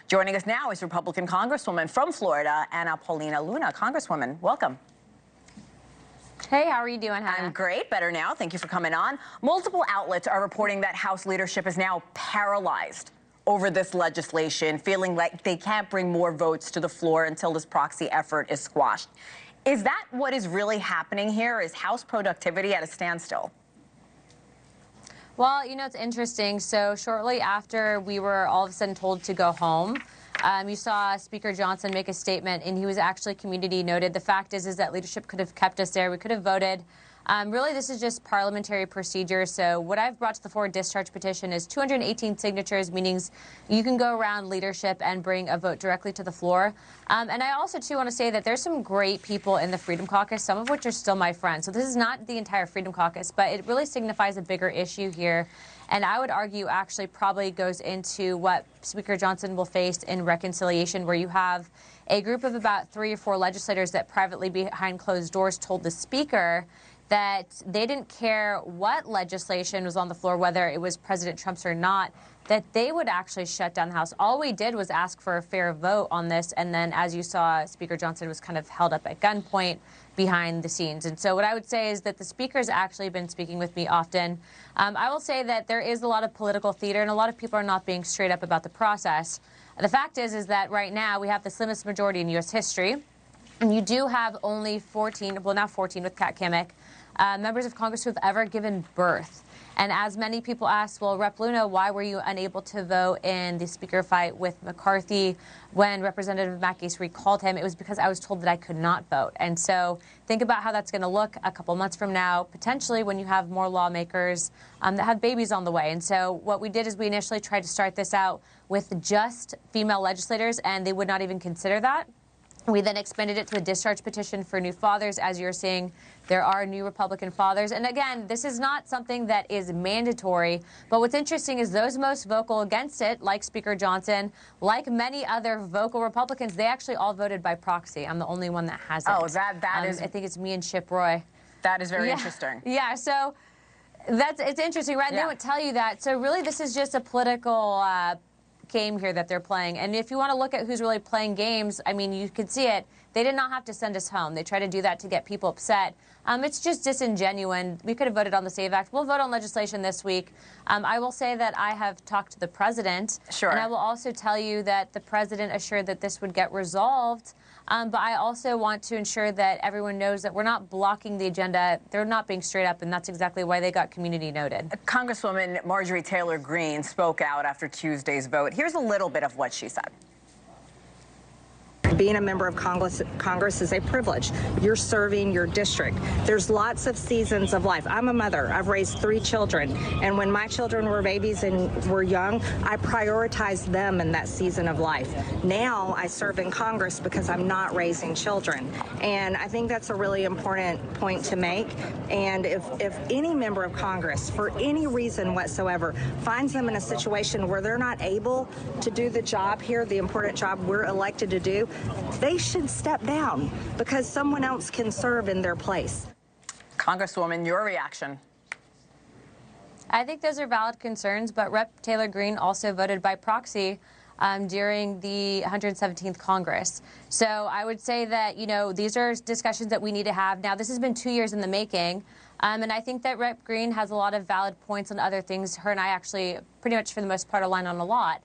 Joining us now is Republican Congresswoman from Florida, Ana Paulina Luna. Congresswoman, welcome. Hey, how are you doing, Hannah? I'm great, better now. Thank you for coming on. Multiple outlets are reporting that House leadership is now paralyzed over this legislation, feeling like they can't bring more votes to the floor until this proxy effort is squashed. Is that what is really happening here? Is House productivity at a standstill? Well, you know, it's interesting. So shortly after we were all of a sudden told to go home, you saw Speaker Johnson make a statement, and he was actually community noted. The fact is that leadership could have kept us there. We could have voted. Really, this is just parliamentary procedure. So what I've brought to the floor discharge petition is 218 signatures, meaning you can go around leadership and bring a vote directly to the floor. And I also, too, want to say that there's some great people in the Freedom Caucus, some of which are still my friends. So this is not the entire Freedom Caucus, but it really signifies a bigger issue here. And I would argue actually probably goes into what Speaker Johnson will face in reconciliation, where you have a group of about 3 or 4 legislators that privately behind closed doors told the Speaker that they didn't care what legislation was on the floor, whether it was President Trump's or not, that they would actually shut down the House. All we did was ask for a fair vote on this, and then, as you saw, Speaker Johnson was kind of held up at gunpoint behind the scenes. And so what I would say is that the Speaker's actually been speaking with me often. I will say that there is a lot of political theater, and a lot of people are not being straight up about the process. The fact is that right now we have the slimmest majority in U.S. history, and you do have only 14, well, now 14 with Kat Kimmick, members of Congress who have ever given birth. And as many people asked, well, Rep. Luna, why were you unable to vote in the Speaker fight with McCarthy when Representative Matt Gaetz recalled him? It was because I was told that I could not vote. And so think about how that's going to look a couple months from now, potentially when you have more lawmakers that have babies on the way. And so what we did is we initially tried to start this out with just female legislators, and they would not even consider that. We then expanded it to the discharge petition for new fathers. As you're seeing, there are new Republican fathers. And again, this is not something that is mandatory. But what's interesting is those most vocal against it, like Speaker Johnson, like many other vocal Republicans, they actually all voted by proxy. I'm the only one that hasn't. Oh, that is... I think it's me and Chip Roy. That is very interesting. Yeah, so it's interesting, right? Yeah. They would tell you that. So really, this is just a political game here that they're playing. And if you want to look at who's really playing games, I mean, you could see it. They did not have to send us home. They try to do that to get people upset. It's just disingenuous. We could have voted on the SAVE Act. We'll vote on legislation this week. I will say that I have talked to the president. Sure. And I will also tell you that the president assured that this would get resolved. But I also want to ensure that everyone knows that we're not blocking the agenda. They're not being straight up, and that's exactly why they got community noted. Congresswoman Marjorie Taylor Greene spoke out after Tuesday's vote. Here's a little bit of what she said. Being a member of Congress is a privilege. You're serving your district. There's lots of seasons of life. I'm a mother. I've raised 3 children. And when my children were babies and were young, I prioritized them in that season of life. Now I serve in Congress because I'm not raising children. And I think that's a really important point to make. And if any member of Congress, for any reason whatsoever, finds them in a situation where they're not able to do the job here, the important job we're elected to do, they should step down because someone else can serve in their place. Congresswoman, your reaction? I think those are valid concerns, but Rep. Taylor Greene also voted by proxy during the 117th Congress. So I would say that, you know, these are discussions that we need to have. Now, this has been 2 years in the making, and I think that Rep. Greene has a lot of valid points on other things. Her and I actually pretty much for the most part align on a lot.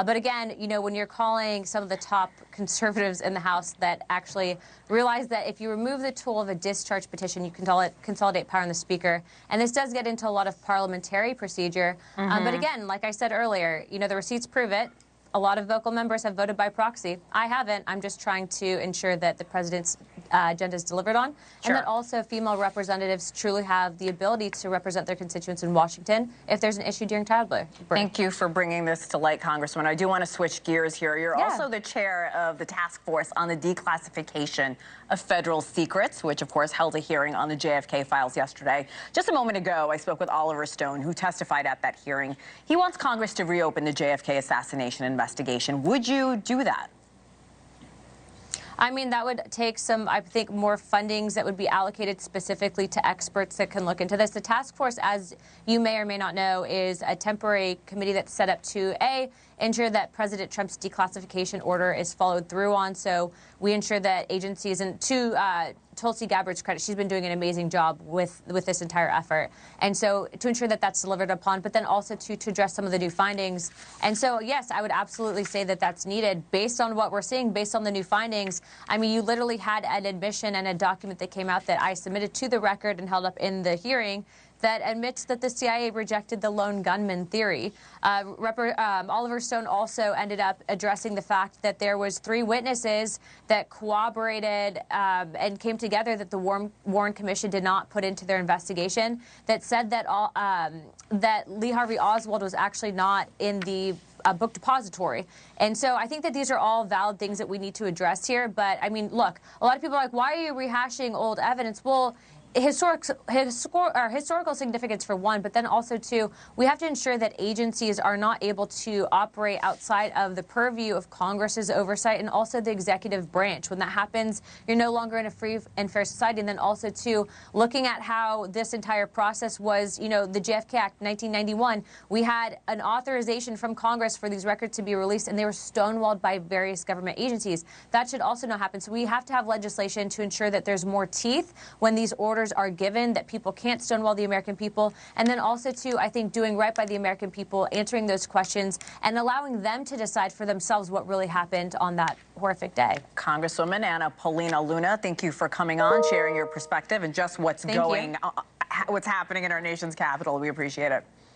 But again, you know, when you're calling some of the top conservatives in the House that actually realize that if you remove the tool of a discharge petition, you can consolidate power in the Speaker. And this does get into a lot of parliamentary procedure. But again, like I said earlier, you know, the receipts prove it. A lot of vocal members have voted by proxy. I haven't. I'm just trying to ensure that the president's agenda is delivered on, and that also female representatives truly have the ability to represent their constituents in Washington if there's an issue during childbirth. Thank you for bringing this to light, Congresswoman. I do want to switch gears here. You're also the chair of the task force on the declassification of federal secrets, which, of course, held a hearing on the JFK files yesterday. Just a moment ago, I spoke with Oliver Stone, who testified at that hearing. He wants Congress to reopen the JFK assassination investigation. Would you do that? I mean, that would take some, I think, more fundings that would be allocated specifically to experts that can look into this. The task force, as you may or may not know, is a temporary committee that's set up to, A, ensure that President Trump's declassification order is followed through on. So we ensure that agencies, and to Tulsi Gabbard's credit, she's been doing an amazing job with this entire effort. And so to ensure that that's delivered upon, but then also to address some of the new findings. And so, yes, I would absolutely say that that's needed based on what we're seeing, based on the new findings. I mean, you literally had an admission and a document that came out that I submitted to the record and held up in the hearing that admits that the CIA rejected the lone gunman theory. Oliver Stone also ended up addressing the fact that there was 3 witnesses that corroborated and came together that the Warren Commission did not put into their investigation, that said that that Lee Harvey Oswald was actually not in the book depository. And so I think that these are all valid things that we need to address here. But I mean, look, a lot of people are like, why are you rehashing old evidence? Well, historical significance for one, but then also two, we have to ensure that agencies are not able to operate outside of the purview of Congress's oversight and also the executive branch. When that happens, you're no longer in a free and fair society. And then also two, looking at how this entire process was, you know, the JFK Act 1991, we had an authorization from Congress for these records to be released, and they were stonewalled by various government agencies. That should also not happen. So we have to have legislation to ensure that there's more teeth when these orders are given, that people can't stonewall the American people, and then also too, I think doing right by the American people, answering those questions, and allowing them to decide for themselves what really happened on that horrific day. Congresswoman Anna Paulina Luna, thank you for coming on, sharing your perspective and just what's happening in our nation's capital. We appreciate it.